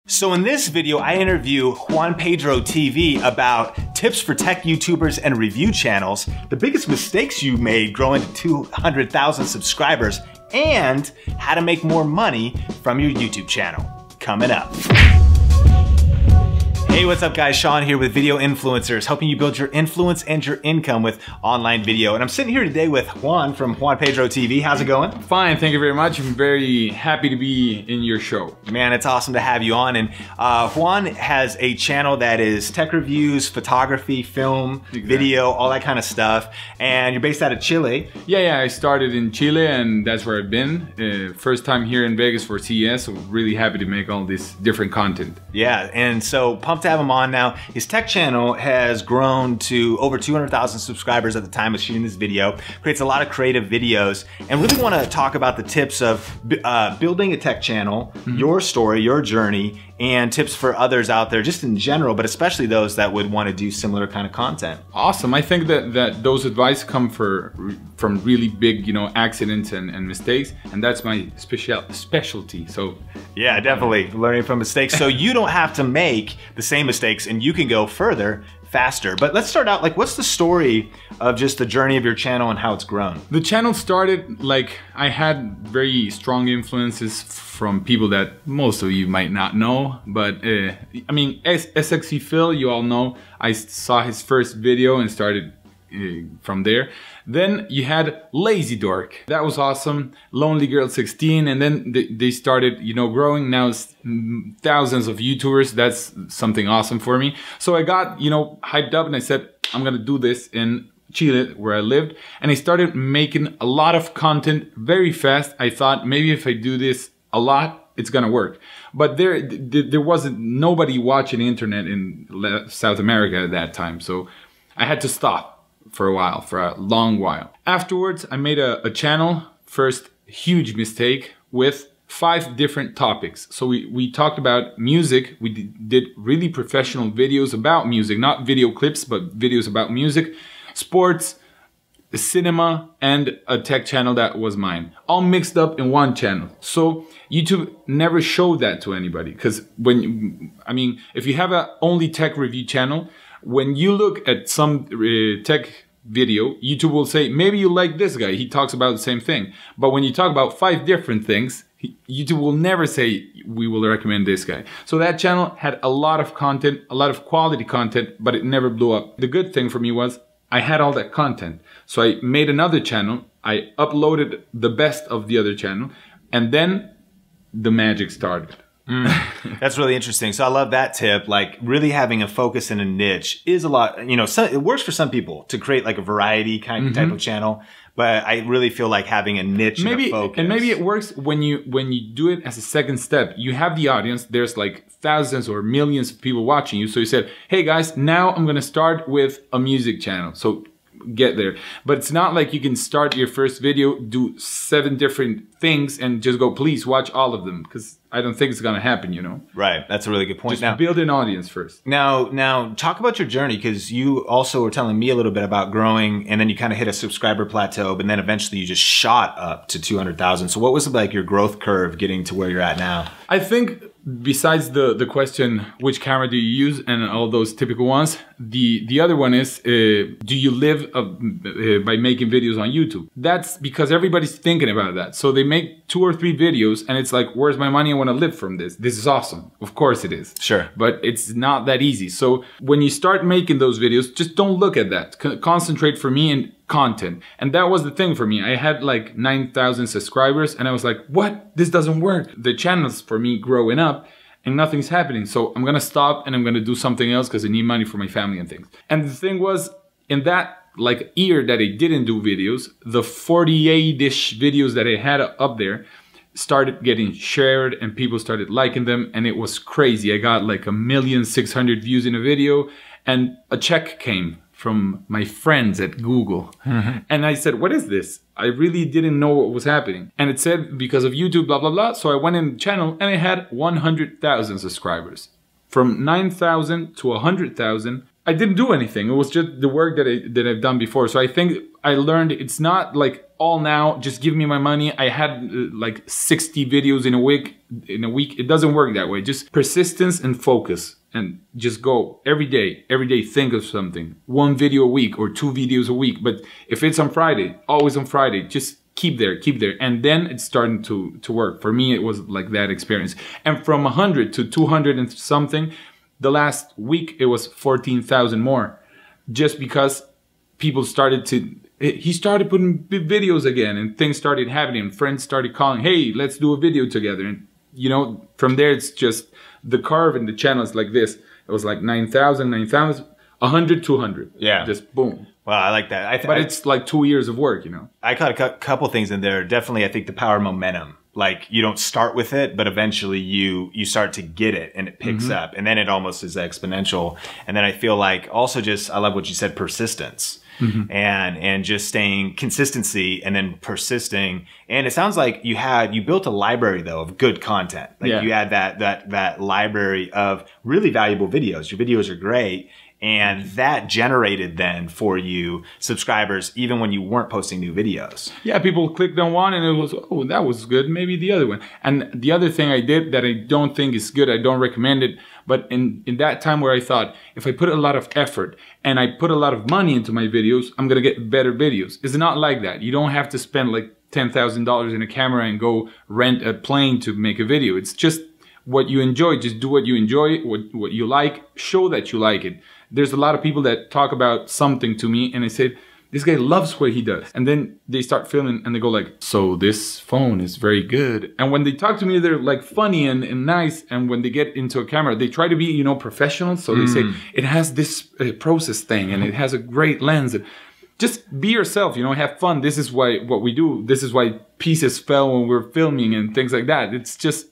So in this video, I interview Juan Pedro TV about tips for tech YouTubers and review channels, the biggest mistakes you made growing to 200,000 subscribers, and how to make more money from your YouTube channel. Coming up. Hey, what's up guys? Sean here with Video Influencers, helping you build your influence and your income with online video. And I'm sitting here today with Juan from Juan Pedro TV. How's it going? Fine, thank you very much. I'm very happy to be in your show. Man, it's awesome to have you on. And Juan has a channel that is tech reviews, photography, film, video, all that kind of stuff. And you're based out of Chile. Yeah, I started in Chile and that's where I've been. First time here in Vegas for CES, so really happy to make all this different content. Yeah, and so pumped to have him on now. His tech channel has grown to over 200,000 subscribers at the time of shooting this video. Creates a lot of creative videos, and really want to talk about the tips of building a tech channel, your story, your journey, and tips for others out there just in general, but especially those that would want to do similar kind of content. Awesome. I think that those advice come from really big, accidents and mistakes, and that's my specialty. So yeah, definitely learning from mistakes, so you don't have to make the same mistakes and you can go further faster. But let's start out, what's the story of just the journey of your channel and how it's grown? The channel started, I had very strong influences from people that most of you might not know, but I mean, SXE Phil, you all know. I saw his first video and started from there. Then you had Lazy Dork. That was awesome. Lonely Girl 16, and then they started, growing. Now it's thousands of YouTubers. That's something awesome for me. So I got, hyped up and I said, I'm gonna do this in Chile, where I lived. And I started making a lot of content very fast. I thought maybe if I do this a lot, it's gonna work. But there wasn't nobody watching the internet in South America at that time. So I had to stop for a long while. Afterwards, I made a channel, first huge mistake, with 5 different topics. So we talked about music. We did really professional videos about music, not video clips, but videos about music, sports, cinema, and a tech channel that was mine, all mixed up in one channel. So YouTube never showed that to anybody, because if you have a only tech review channel, when you look at some tech video, YouTube will say, maybe you like this guy, he talks about the same thing. But when you talk about 5 different things, YouTube will never say, we will recommend this guy. So that channel had a lot of content, a lot of quality content, but it never blew up. The good thing for me was I had all that content. So I made another channel, I uploaded the best of the other channel, and then the magic started. That's really interesting. So I love that tip. Really having a focus in a niche is a lot, it works for some people to create a variety type of channel, but I really feel like having a niche and a focus. And maybe it works when you do it as a second step. You have the audience, there's thousands or millions of people watching you. So you said, hey guys, now I'm gonna start with a music channel. So get there. But it's not like you can start your first video, do 7 different things and just go, please watch all of them, because I don't think it's gonna happen, Right, that's a really good point. Just build an audience first. Now talk about your journey, because you also were telling me a little bit about growing, and then you kind of hit a subscriber plateau, but then eventually you just shot up to 200,000. So what was your growth curve getting to where you're at now? I think besides the question, which camera do you use, and all those typical ones, the other one is, do you live by making videos on YouTube? That's because everybody's thinking about that. So they make 2 or 3 videos and it's like, where's my money? I want to live from this. This is awesome. Of course it is. Sure. But it's not that easy. So when you start making those videos, just don't look at that. Concentrate for me in content. And that was the thing for me. I had 9,000 subscribers and I was like, what? This doesn't work. The channel's for me growing up and nothing's happening. So I'm gonna stop and I'm gonna do something else because I need money for my family and things. And the thing was, in that year that I didn't do videos, the 48-ish videos that I had up there started getting shared and people started liking them, and it was crazy. I got 1,600,000 views in a video, and a check came from my friends at Google. And I said, what is this? I really didn't know what was happening. And it said, because of YouTube, blah, blah, blah. So I went in the channel and I had 100,000 subscribers. From 9,000 to 100,000, I didn't do anything. It was just the work that I've done before. So I think I learned it's not like all now, just give me my money. I had like 60 videos in a week. It doesn't work that way. Just persistence and focus, and just go every day think of something. 1 video a week or 2 videos a week. But if it's on Friday, always on Friday, just keep there. And then it's starting to work. For me, it was like that experience. And from 100 to 200 and something, the last week it was 14,000 more, just because people started to, he started putting videos again, and things started happening, and friends started calling, hey, let's do a video together. And you know, from there it's just the curve and the channel is like this. It was like 9,000, 100, 200. Yeah. Just boom. Well, I like that. But it's like 2 years of work, you know. I caught a couple things in there. Definitely, I think the power of momentum. Like, you don't start with it, but eventually you start to get it, and it picks up, and then it almost is exponential. And then I feel like also just, I love what you said, persistence, and just staying consistency, and then persisting. And it sounds like you built a library though of good content. Like you had that library of really valuable videos. Your videos are great. And that generated then for you subscribers, even when you weren't posting new videos. Yeah, people clicked on one and it was, oh, that was good. Maybe the other one. And the other thing I did that I don't think is good, I don't recommend it. But in that time where I thought, if I put a lot of effort and I put a lot of money into my videos, I'm going to get better videos. It's not like that. You don't have to spend like $10,000 in a camera and go rent a plane to make a video. It's just what you enjoy. Just do what you enjoy, what you like, show that you like it. There's a lot of people that talk about something to me and I say, this guy loves what he does. And then they start filming and they go like, so this phone is very good. And when they talk to me, they're like funny and nice. And when they get into a camera, they try to be, you know, professional. So they say, it has this process thing and it has a great lens. Just be yourself, you know, have fun. This is what we do. This is why pieces fell when we're filming and things like that. It's just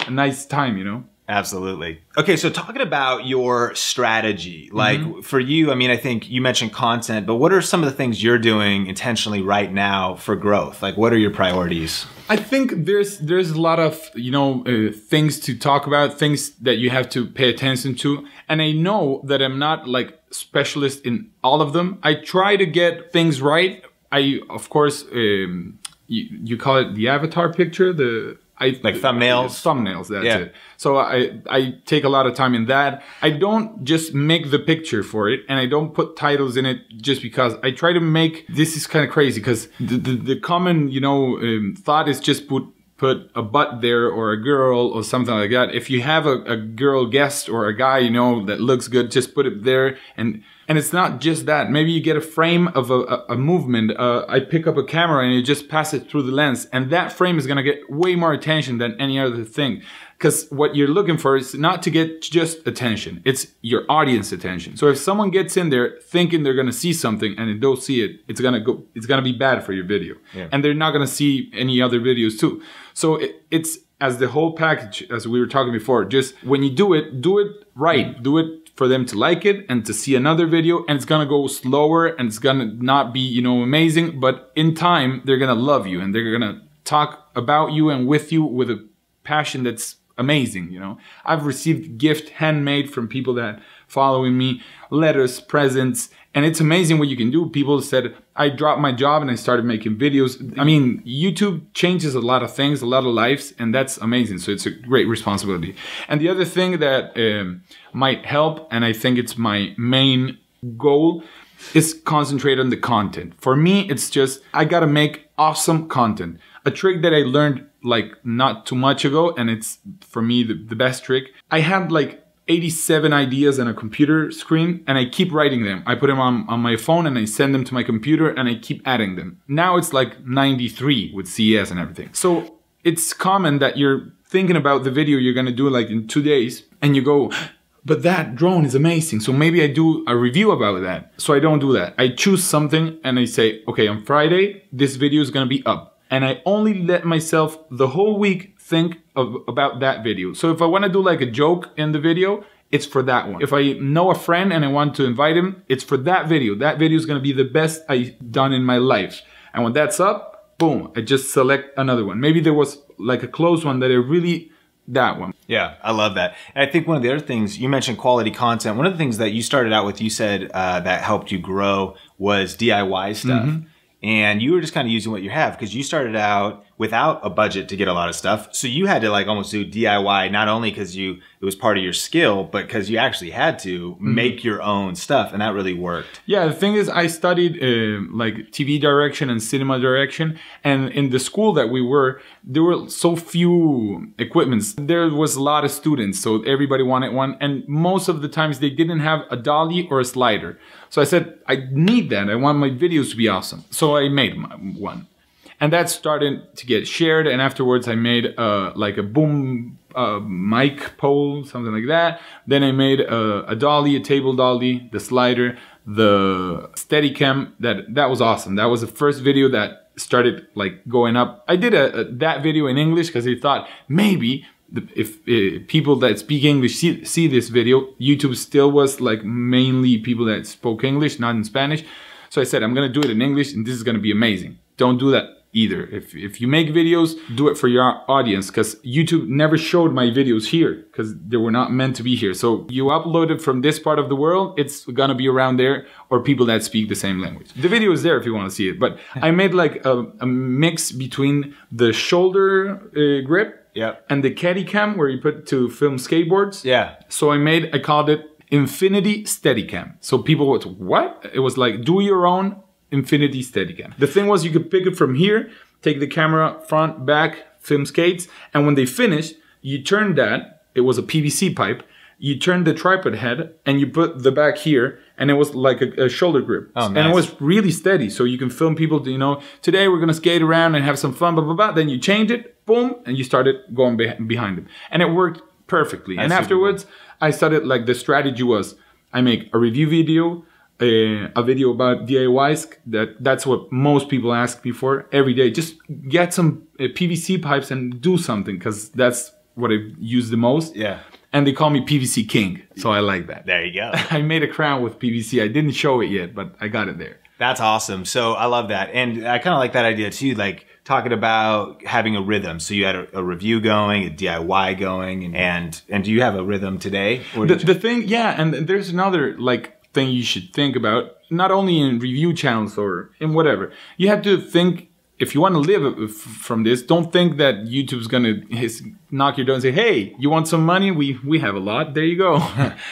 a nice time, you know? Absolutely. Okay, so talking about your strategy, like for you, I mean, I think you mentioned content, but what are some of the things you're doing intentionally right now for growth? Like, what are your priorities? I think there's a lot of, you know, things to talk about, things that you have to pay attention to. And I know that I'm not like specialist in all of them. I try to get things right. I, of course, you call it the avatar picture, like thumbnails? Thumbnails, that's it. So I take a lot of time in that. I don't just make the picture for it, and I don't put titles in it just because. I try to make, this is kind of crazy because the common, you know, thought is just put a butt there or a girl or something like that. If you have a girl guest or a guy, you know, that looks good, just put it there. And it's not just that. Maybe you get a frame of a movement. I pick up a camera and you just pass it through the lens. And that frame is going to get way more attention than any other thing. Because what you're looking for is not to get just attention. It's your audience attention. So if someone gets in there thinking they're going to see something and they don't see it, it's going to be bad for your video. Yeah. And they're not going to see any other videos too. So it's as the whole package, as we were talking before, just when you do it right. Do it for them to like it and to see another video, and it's gonna go slower and it's gonna not be, you know, amazing, but in time they're gonna love you and they're gonna talk about you and with you with a passion that's amazing, you know. I've received gift handmade from people that following me, letters, presents, and it's amazing what you can do. People said, I dropped my job and I started making videos. I mean, YouTube changes a lot of things, a lot of lives, and that's amazing. So it's a great responsibility. And the other thing that might help, and I think it's my main goal, is concentrate on the content. For me, it's just, I gotta make awesome content. A trick that I learned like not too much ago, and it's for me the best trick. I had like 87 ideas on a computer screen and I keep writing them. I put them on my phone and I send them to my computer and I keep adding them. Now it's like 93 with CES and everything. So it's common that you're thinking about the video you're gonna do like in 2 days and you go, but that drone is amazing. So maybe I do a review about that. So I don't do that. I choose something and I say, okay, on Friday, this video is gonna be up. And I only let myself the whole week think about that video. So if I want to do like a joke in the video, it's for that one. If I know a friend and I want to invite him, it's for that video. That video is going to be the best I've done in my life. And when that's up, boom, I just select another one. Maybe there was like a close one that I really that one. Yeah, I love that. And I think one of the other things, you mentioned quality content. One of the things that you started out with, you said that helped you grow was DIY stuff. Mm-hmm. And you were just kind of using what you have because you started out without a budget to get a lot of stuff. So you had to like almost do DIY, not only because it was part of your skill, but because you actually had to make your own stuff. And that really worked. Yeah, the thing is, I studied like TV direction and cinema direction. And in the school that we were, there were so few equipments. There was a lot of students, so everybody wanted one. And most of the times they didn't have a dolly or a slider. So I said, I need that. I want my videos to be awesome. So I made one. And that started to get shared. And afterwards I made like a boom mic pole, something like that. Then I made a dolly, a table dolly, the slider, the Steadicam. That was awesome. That was the first video that started like going up. I did that video in English because I thought maybe if people that speak English see this video, YouTube still was like mainly people that spoke English, not in Spanish. So I said, I'm going to do it in English and this is going to be amazing. Don't do that either. If you make videos, do it for your audience, because YouTube never showed my videos here because they were not meant to be here. So you upload it from this part of the world, it's going to be around there, or people that speak the same language. The video is there if you want to see it, but I made like a mix between the shoulder grip and the caddy cam where you put to film skateboards. Yeah. So I called it Infinity Steadicam. So people would, what? It was like, do your own Infinity Steadicam. The thing was, you could pick it from here, take the camera front, back, film skates, and when they finished, you turn that, it was a PVC pipe, you turn the tripod head, and you put the back here, and it was like a shoulder grip. Oh, nice. And it was really steady, so you can film people, today we're gonna skate around and have some fun, blah, blah, blah. Then you change it, boom, and you started going behind it. And it worked perfectly. And afterwards, I started, like, the strategy was, I make a review video, a video about DIYs. That's what most people ask me for every day. Just get some PVC pipes and do something, because that's what I use the most. Yeah. And they call me PVC King, so I like that. There you go. I made a crown with PVC. I didn't show it yet, but I got it there. That's awesome. So I love that. And I kind of like that idea too, like talking about having a rhythm. So you had a review going, a DIY going, and do you have a rhythm today? The thing, yeah, and there's another thing you should think about, not only in review channels or in whatever. You have to think, if you want to live from this, don't think that YouTube's gonna knock your door and say, hey, you want some money? We have a lot. There you go.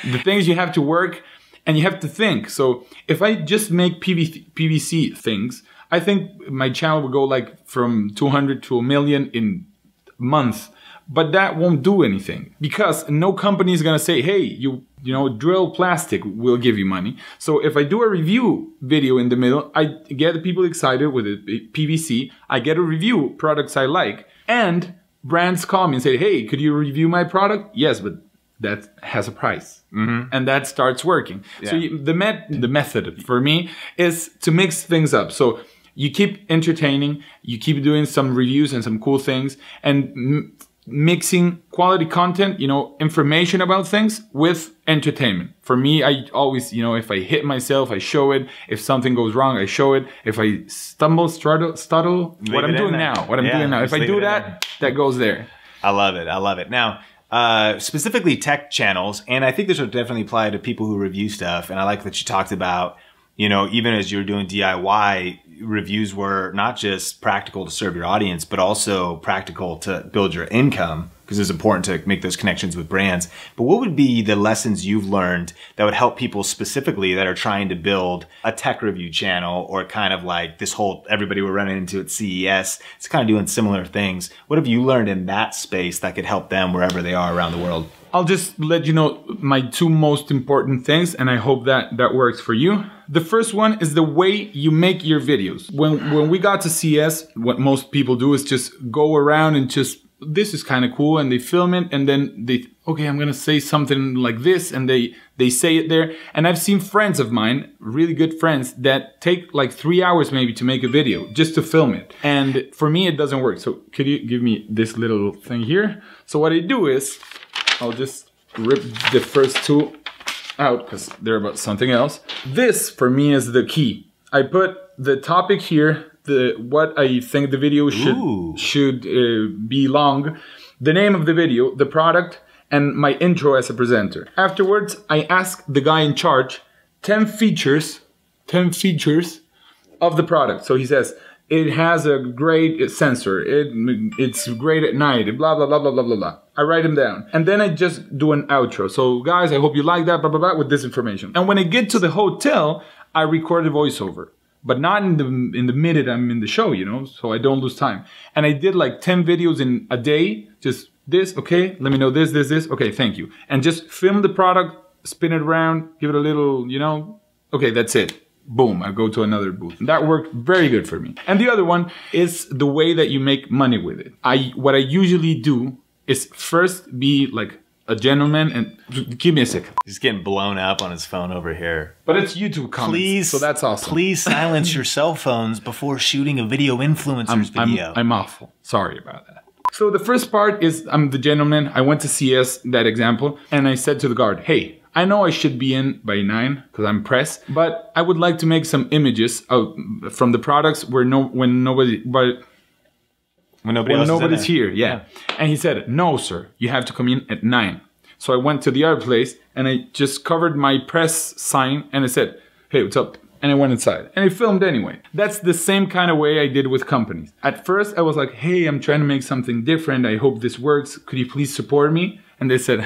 The things you have to work and you have to think. So if I just make PVC things, I think my channel will go like from 200 to 1 million in a month. But that won't do anything, because no company is gonna say, hey, you drill plastic, we'll give you money. So if I do a review video in the middle, I get people excited with PVC, I get a review products I like, and brands call me and say, hey, could you review my product? Yes, but that has a price. Mm-hmm. And that starts working. Yeah. So the method for me is to mix things up. So you keep entertaining, you keep doing some reviews and some cool things, and mixing quality content, information about things with entertainment. For me, I always, if I hit myself, I show it. If something goes wrong, I show it. If I stumble, stutter, what I'm doing now. If I do that, that goes there. I love it. I love it. Now, specifically tech channels, and I think this would definitely apply to people who review stuff. And I like that you talked about, even as you're doing DIY, reviews were not just practical to serve your audience, but also practical to build your income, because it's important to make those connections with brands. But what would be the lessons you've learned that would help people specifically that are trying to build a tech review channel, or kind of like this whole, everybody we're running into at CES, it's kind of doing similar things. What have you learned in that space that could help them wherever they are around the world? I'll just let you know my two most important things, and I hope that works for you. The first one is the way you make your videos. When we got to CES, what most people do is just go around and just, this is kind of cool, and they film it, and then okay, I'm gonna say something like this, and they say it there. And I've seen friends of mine, really good friends, that take like 3 hours maybe to make a video, just to film it. And for me, it doesn't work. So could you give me this little thing here? So what I do is, I'll just rip the first two out because they're about something else. This, for me, is the key. I put the topic here, what I think the video should be long. the name of the video, the product, and my intro as a presenter. Afterwards, I ask the guy in charge 10 features of the product. So he says, it has a great sensor, it's great at night, blah, blah, blah, blah, blah, blah, blah. I write them down. And then I just do an outro. So guys, I hope you like that, blah, blah, blah, with this information. And when I get to the hotel, I record the voiceover. But not in the minute I'm in the show, you know, so I don't lose time. And I did like 10 videos in a day, just this, okay, let me know this, okay, thank you. And just film the product, spin it around, give it a little, you know, okay, that's it. Boom, I go to another booth. That worked very good for me. And the other one is the way that you make money with it. What I usually do is first be like a gentleman and give me a second. He's getting blown up on his phone over here. But it's YouTube comments, so that's awesome. Please silence your cell phones before shooting a video influencer's video. I'm awful. Sorry about that. So the first part is I'm the gentleman. I went to CS, that example, and I said to the guard, hey, I know I should be in by 9 because I'm press, but I would like to make some images from the products when nobody's here. Yeah. And he said, no, sir, you have to come in at 9. So I went to the other place and I just covered my press sign and I said, hey, what's up? And I went inside and I filmed anyway. That's the same kind of way I did with companies. At first I was like, hey, I'm trying to make something different. I hope this works. Could you please support me? And they said,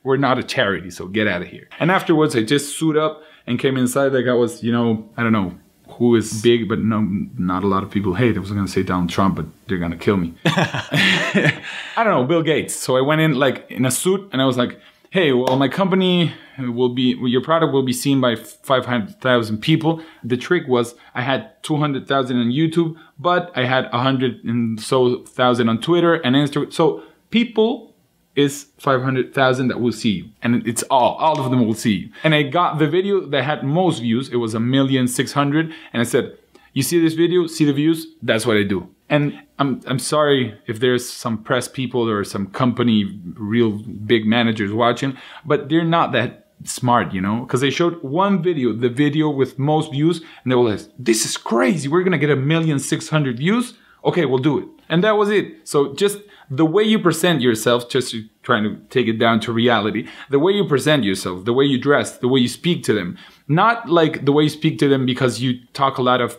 we're not a charity, so get out of here. And afterwards I just suit up and came inside like I was, you know, I don't know who is big, but no, not a lot of people hate. I was gonna say Donald Trump, but they're gonna kill me. I don't know, Bill Gates. So I went in like in a suit and I was like, hey, well, my company your product will be seen by 500,000 people. The trick was I had 200,000 on YouTube, but I had 100 and so thousand on Twitter and Instagram. So people is 500,000 that will see you. And it's all of them will see you. And I got the video that had most views. It was 1,600,000. And I said, you see this video, see the views? That's what I do. And I'm sorry if there's some press people or some company, real big managers watching, but they're not that smart, you know? Because they showed one video, the video with most views, and they were like, this is crazy. We're gonna get 1,600,000 views. Okay, we'll do it. And that was it. So just the way you present yourself, just trying to take it down to reality, the way you present yourself, the way you dress, the way you speak to them, not like the way you speak to them because you talk a lot of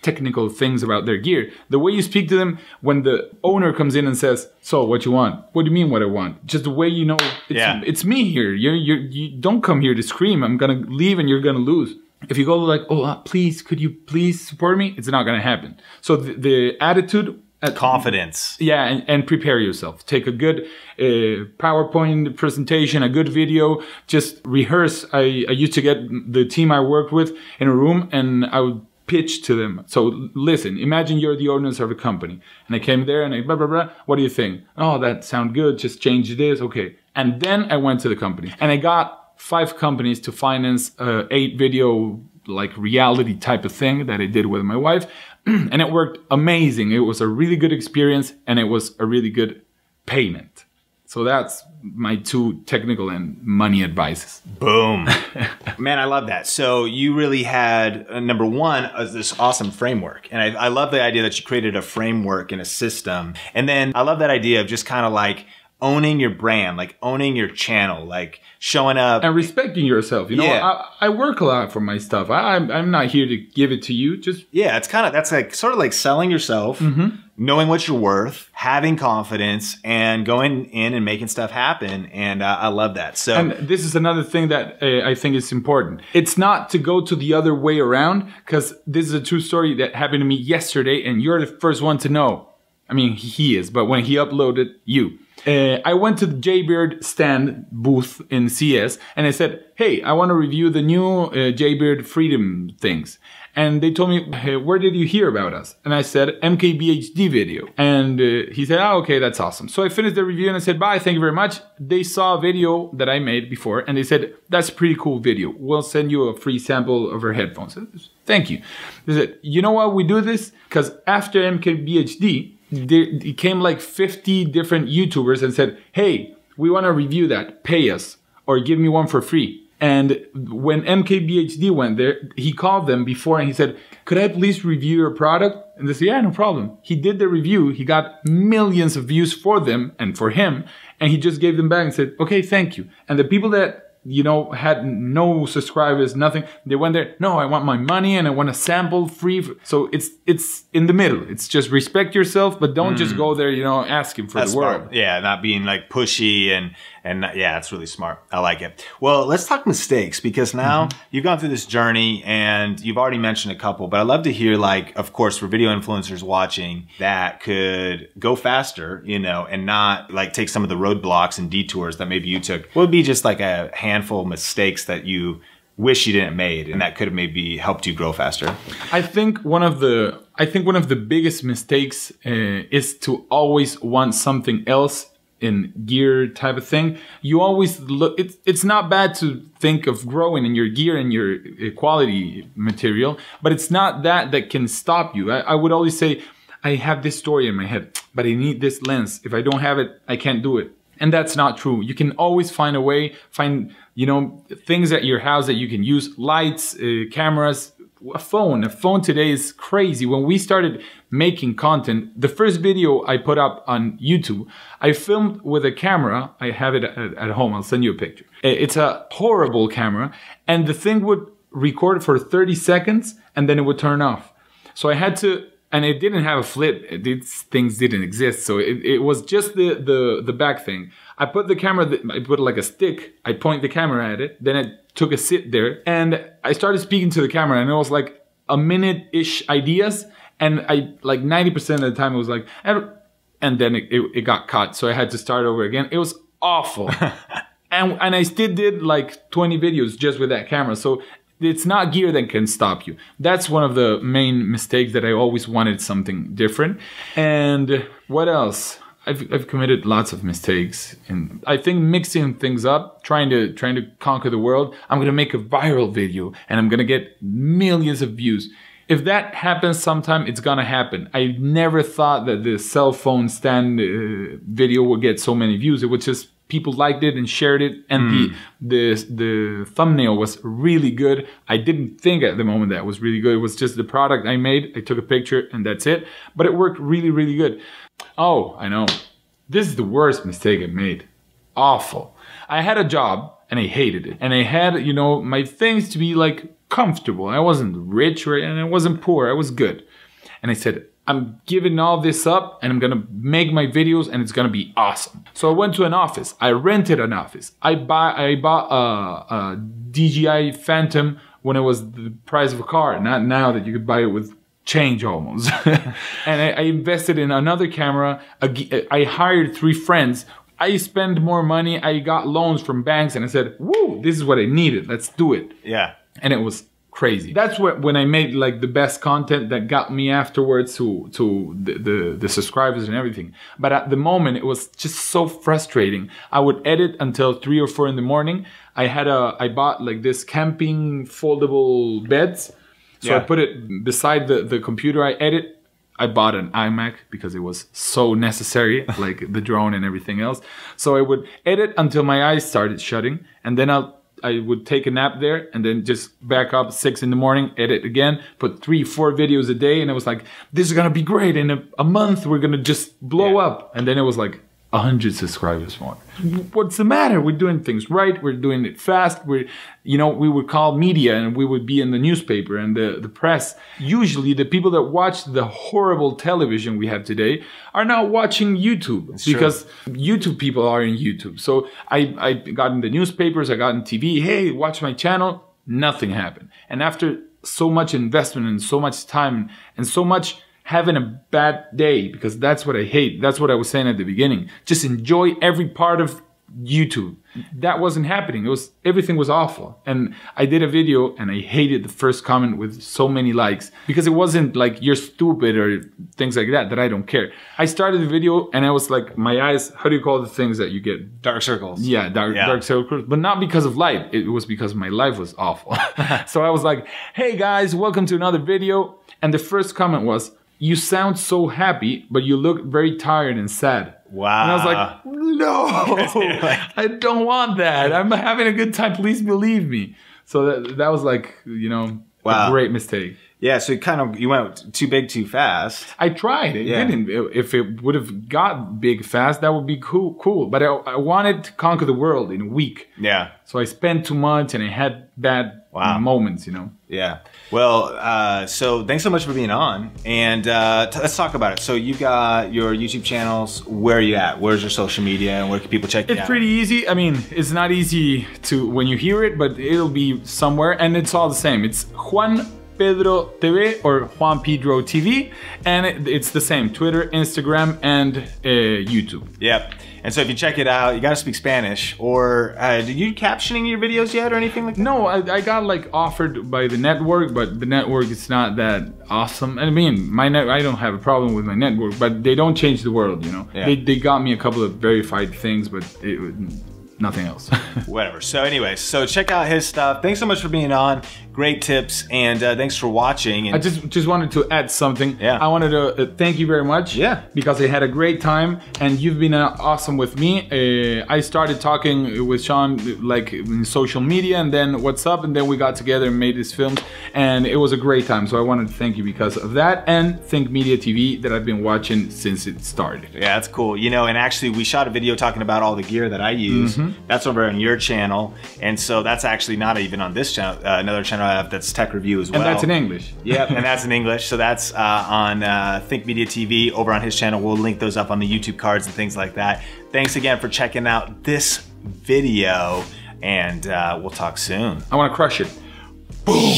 technical things about their gear. The way you speak to them when the owner comes in and says, so what you want? What do you mean what I want? Just the way you know, it's me here. You don't come here to scream. I'm going to leave and you're going to lose. If you go like, oh, please, could you please support me? It's not going to happen. So the attitude... confidence. Yeah, and prepare yourself. Take a good PowerPoint presentation, a good video. Just rehearse. I used to get the team I worked with in a room and I would pitch to them. So listen, imagine you're the owners of a company. And I came there and I blah, blah, blah. What do you think? Oh, that sounds good. Just change this. Okay. And then I went to the company and I got 5 companies to finance 8 video like reality type of thing that I did with my wife. And it worked amazing. It was a really good experience and it was a really good payment. So that's my 2 technical and money advices. Boom. Man, I love that. So you really had, number one, this awesome framework. And I love the idea that you created a framework and a system. And then I love that idea of just kind of like owning your brand, like owning your channel, like showing up. And respecting yourself. You know, yeah. I work a lot for my stuff. I'm not here to give it to you. Just yeah, it's kind of, that's like sort of like selling yourself, knowing what you're worth, having confidence, and going in and making stuff happen. And I love that. So, and this is another thing that I think is important. It's not to go to the other way around, because this is a true story that happened to me yesterday, and you're the first one to know. I mean, he is, but when he uploaded you. I went to the Jaybeard stand booth in CS and I said, hey, I want to review the new Jaybeard Freedom things. And they told me, hey, where did you hear about us? And I said, MKBHD video. And he said, oh, okay, that's awesome. So I finished the review and I said, bye, thank you very much. They saw a video that I made before and they said, that's a pretty cool video. We'll send you a free sample of our headphones. Thank you. They said, you know why we do this? Because after MKBHD, there came like 50 different YouTubers and said, hey, we want to review that, pay us, or give me one for free. And when MKBHD went there, he called them before and he said, could I please review your product? And they said, yeah, no problem. He did the review. He got millions of views for them and for him. And he just gave them back and said, okay, thank you. And the people that, you know, had no subscribers, nothing, they went there, no, I want my money and I want a sample free. So it's in the middle. It's just respect yourself, but don't just go there, you know, asking for the world. Smart. Yeah, not being like pushy and yeah, it's really smart. I like it. Well, let's talk mistakes, because now you've gone through this journey and you've already mentioned a couple, but I'd love to hear, like, of course, for video influencers watching that could go faster, you know, and not like take some of the roadblocks and detours that maybe you took. What would be just like a handful of mistakes that you wish you didn't made and that could have maybe helped you grow faster? I think one of the biggest mistakes is to always want something else in gear type of thing. You always look, it's not bad to think of growing in your gear and your quality material, but it's not that can stop you. I would always say, I have this story in my head, but I need this lens. If I don't have it, I can't do it. And that's not true. You can always find a way, you know, things at your house that you can use, lights, cameras, a phone today is crazy. When we started making content, the first video I put up on YouTube, I filmed with a camera. I have it at home. I'll send you a picture. It's a horrible camera, and the thing would record for 30 seconds and then it would turn off. So I had to, and it didn't have a flip. These things didn't exist. So it was just the back thing. I put the camera, I put like a stick, I point the camera at it, then I took a sit there and I started speaking to the camera, and it was like a minute-ish ideas, and I like 90% of the time it was like, and then it got cut. So I had to start over again. It was awful. and I still did like 20 videos just with that camera. So it's not gear that can stop you. That's one of the main mistakes, that I always wanted something different. And what else? I've committed lots of mistakes, and I think mixing things up, trying to conquer the world. I'm gonna make a viral video and I'm gonna get millions of views. If that happens sometime, it's gonna happen. I never thought that the cell phone stand video would get so many views. It was just people liked it and shared it, and the thumbnail was really good. I didn't think at the moment that it was really good. It was just the product I made. I took a picture and that's it. But it worked really, really good. Oh, I know. This is the worst mistake I made. Awful. I had a job and I hated it. And I had, you know, my things to be like comfortable. I wasn't rich and I wasn't poor. I was good. And I said, I'm giving all this up and I'm gonna make my videos and it's gonna be awesome. So I went to an office. I rented an office. I bought a DJI Phantom when it was the price of a car. Not now that you could buy it with change almost. And I invested in another camera. I hired 3 friends. I spent more money. I got loans from banks and I said, woo, this is what I needed. Let's do it. Yeah. And it was crazy. That's when I made like the best content that got me afterwards to the subscribers and everything. But at the moment it was just so frustrating. I would edit until 3 or 4 in the morning. I bought like this camping foldable beds. So I put it beside the computer I edit. I bought an iMac because it was so necessary, like the drone and everything else. So I would edit until my eyes started shutting, and then I would take a nap there and then just back up 6 in the morning, edit again, put 3-4 videos a day. And it was like, this is going to be great. In a month, we're going to just blow up. And then it was like 100 subscribers more. What's the matter? We're doing things right. We're doing it fast. We would call media and we would be in the newspaper and the press. Usually the people that watch the horrible television we have today are now watching YouTube. That's because true. YouTube people are in YouTube. So I got in the newspapers, I got in TV. Hey, watch my channel. Nothing happened. And after so much investment and so much time and so much having a bad day, because that's what I hate. That's what I was saying at the beginning. Just enjoy every part of YouTube. That wasn't happening. Everything was awful. And I did a video and I hated the first comment with so many likes, because it wasn't like you're stupid or things like that I don't care. I started the video and I was like, my eyes, how do you call the things that you get? Dark circles. Yeah, dark circles, but not because of light. It was because my life was awful. So I was like, hey guys, welcome to another video. And the first comment was, you sound so happy, but you look very tired and sad. Wow. And I was like, no, I don't want that. I'm having a good time. Please believe me. So that was like, you know, a great mistake. Yeah, so you went too big too fast. I tried. It didn't. If it would have got big fast, that would be cool. But I wanted to conquer the world in a week. Yeah. So I spent too much and I had bad moments, you know. Yeah. Well, so thanks so much for being on. And let's talk about it. So you got your YouTube channels. Where are you at? Where's your social media? And where can people check you out? It's pretty easy. I mean, it's not easy to when you hear it, but it'll be somewhere. And it's all the same. It's Juan Pedro TV or Juan Pedro TV, and it's the same: Twitter, Instagram, and YouTube. Yep. And so if you check it out, you got to speak Spanish. Or did you captioning your videos yet, or anything like that? No, I got like offered by the network, but the network is not that awesome. I mean, I don't have a problem with my network, but they don't change the world, you know. Yeah. They got me a couple of verified things, but nothing else. Whatever. So anyways, so check out his stuff. Thanks so much for being on. Great tips, and thanks for watching. And I just wanted to add something. Yeah. I wanted to thank you very much. Yeah. Because I had a great time, and you've been awesome with me. I started talking with Sean like in social media, and then what's up, and then we got together and made this film, and it was a great time. So I wanted to thank you because of that, and Think Media TV that I've been watching since it started. Yeah, that's cool. You know, and actually we shot a video talking about all the gear that I use. That's over on your channel, and so that's actually not even on this channel. Another channel I have that's Tech Review as well. And that's in English. Yep, and that's in English. So that's on Think Media TV over on his channel. We'll link those up on the YouTube cards and things like that. Thanks again for checking out this video, and we'll talk soon. I want to crush it. Boom!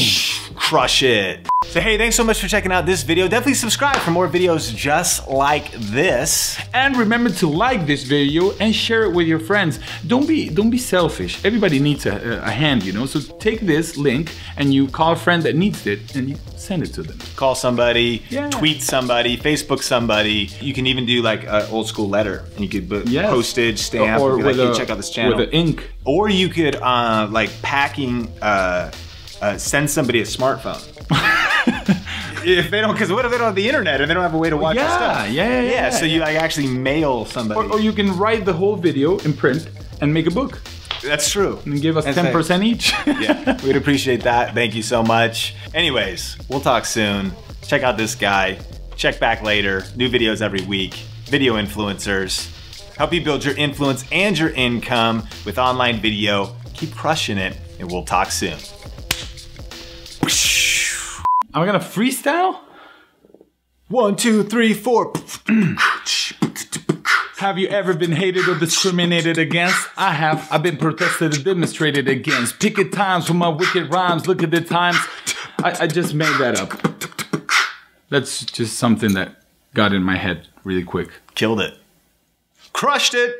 Crush it. So hey, thanks so much for checking out this video. Definitely subscribe for more videos just like this. And remember to like this video and share it with your friends. Don't be selfish. Everybody needs a hand, you know. So take this link and you call a friend that needs it and you send it to them. Call somebody, tweet somebody, Facebook somebody. You can even do like an old school letter. And you could put postage, stamp, or like, hey, check out this channel. With the ink. Or you could like packing. Send somebody a smartphone. If they don't, because what if they don't have the internet and they don't have a way to watch your stuff? Yeah. So you like actually mail somebody. Or you can write the whole video in print and make a book. That's true. And give us 10% each. Yeah, we'd appreciate that. Thank you so much. Anyways, we'll talk soon. Check out this guy. Check back later. New videos every week. Video influencers. Help you build your influence and your income with online video. Keep crushing it, and we'll talk soon. I'm gonna freestyle? 1, 2, 3, 4. Have you ever been hated or discriminated against? I have. I've been protested and demonstrated against. Picket times for my wicked rhymes. Look at the times. I just made that up. That's just something that got in my head really quick. Killed it. Crushed it.